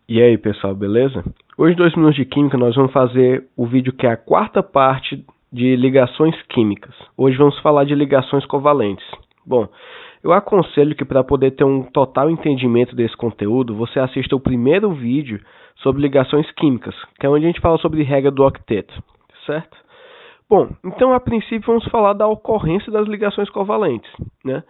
E aí, pessoal, beleza? Hoje, 2 minutos de química, nós vamos fazer o vídeo que é a quarta parte de ligações químicas. Hoje vamos falar de ligações covalentes. Bom, eu aconselho que para poder ter um total entendimento desse conteúdo, você assista o primeiro vídeo sobre ligações químicas, que é onde a gente fala sobre regra do octeto, certo? Bom, então a princípio vamos falar da ocorrência das ligações covalentes, né?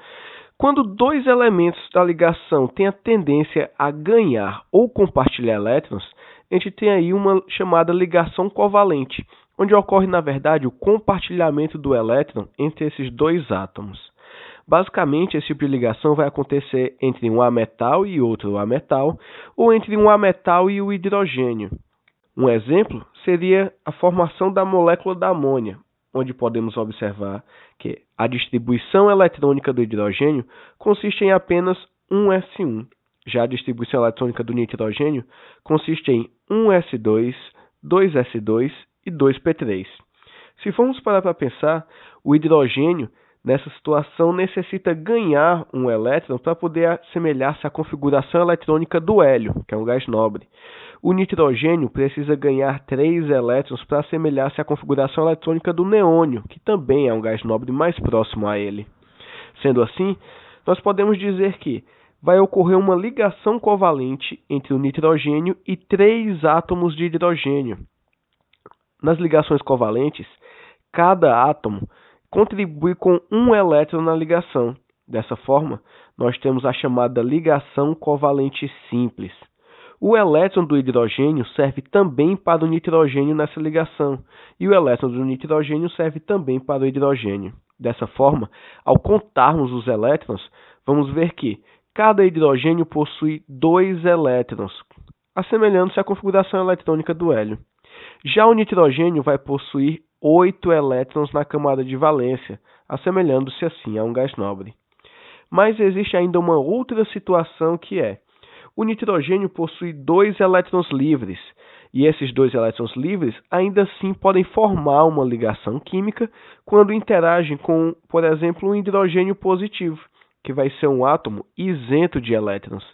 Quando dois elementos da ligação têm a tendência a ganhar ou compartilhar elétrons, a gente tem aí uma chamada ligação covalente, onde ocorre, na verdade, o compartilhamento do elétron entre esses dois átomos. Basicamente, esse tipo de ligação vai acontecer entre um ametal e outro ametal, ou entre um ametal e o hidrogênio. Um exemplo seria a formação da molécula da amônia, onde podemos observar que a distribuição eletrônica do hidrogênio consiste em apenas 1s1. Já a distribuição eletrônica do nitrogênio consiste em 1s2, 2s2 e 2p3. Se formos parar para pensar, o hidrogênio, nessa situação, necessita ganhar um elétron para poder assemelhar-se à configuração eletrônica do hélio, que é um gás nobre. O nitrogênio precisa ganhar 3 elétrons para assemelhar-se à configuração eletrônica do neônio, que também é um gás nobre mais próximo a ele. Sendo assim, nós podemos dizer que vai ocorrer uma ligação covalente entre o nitrogênio e 3 átomos de hidrogênio. Nas ligações covalentes, cada átomo contribui com um elétron na ligação. Dessa forma, nós temos a chamada ligação covalente simples. O elétron do hidrogênio serve também para o nitrogênio nessa ligação, e o elétron do nitrogênio serve também para o hidrogênio. Dessa forma, ao contarmos os elétrons, vamos ver que cada hidrogênio possui 2 elétrons, assemelhando-se à configuração eletrônica do hélio. Já o nitrogênio vai possuir 8 elétrons na camada de valência, assemelhando-se assim a um gás nobre. Mas existe ainda uma outra situação que é: o nitrogênio possui 2 elétrons livres, e esses 2 elétrons livres ainda assim podem formar uma ligação química quando interagem com, por exemplo, um hidrogênio positivo, que vai ser um átomo isento de elétrons.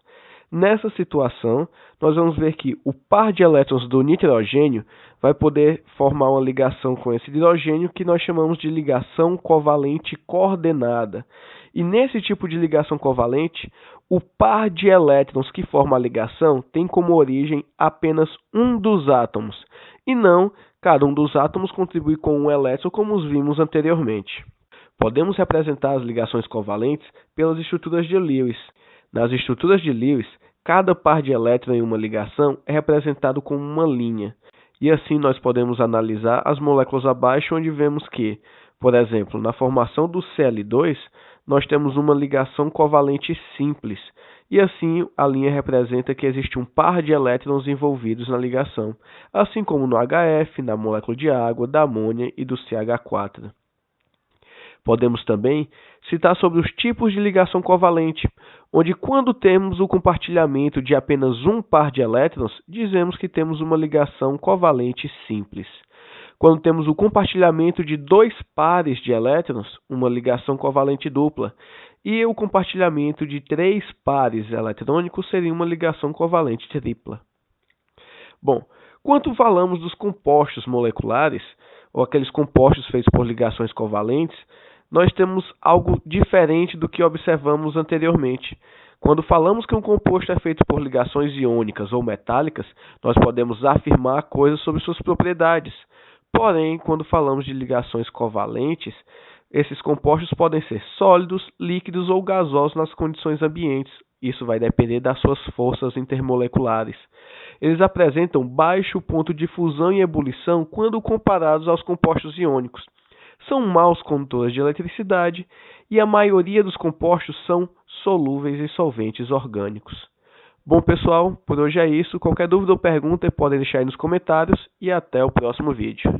Nessa situação, nós vamos ver que o par de elétrons do nitrogênio vai poder formar uma ligação com esse hidrogênio que nós chamamos de ligação covalente coordenada. E nesse tipo de ligação covalente, o par de elétrons que forma a ligação tem como origem apenas um dos átomos, e não cada um dos átomos contribui com um elétron como os vimos anteriormente. Podemos representar as ligações covalentes pelas estruturas de Lewis. Nas estruturas de Lewis, cada par de elétron em uma ligação é representado com uma linha. E assim nós podemos analisar as moléculas abaixo, onde vemos que, por exemplo, na formação do Cl2, nós temos uma ligação covalente simples. E assim a linha representa que existe um par de elétrons envolvidos na ligação, assim como no HF, na molécula de água, da amônia e do CH4. Podemos também citar sobre os tipos de ligação covalente, onde quando temos o compartilhamento de apenas um par de elétrons, dizemos que temos uma ligação covalente simples. Quando temos o compartilhamento de 2 pares de elétrons, uma ligação covalente dupla, e o compartilhamento de 3 pares eletrônicos seria uma ligação covalente tripla. Bom, quando falamos dos compostos moleculares, ou aqueles compostos feitos por ligações covalentes, nós temos algo diferente do que observamos anteriormente. Quando falamos que um composto é feito por ligações iônicas ou metálicas, nós podemos afirmar coisas sobre suas propriedades. Porém, quando falamos de ligações covalentes, esses compostos podem ser sólidos, líquidos ou gasosos nas condições ambientes. Isso vai depender das suas forças intermoleculares. Eles apresentam baixo ponto de fusão e ebulição quando comparados aos compostos iônicos. São maus condutores de eletricidade e a maioria dos compostos são solúveis em solventes orgânicos. Bom, pessoal, por hoje é isso. Qualquer dúvida ou pergunta podem deixar aí nos comentários e até o próximo vídeo.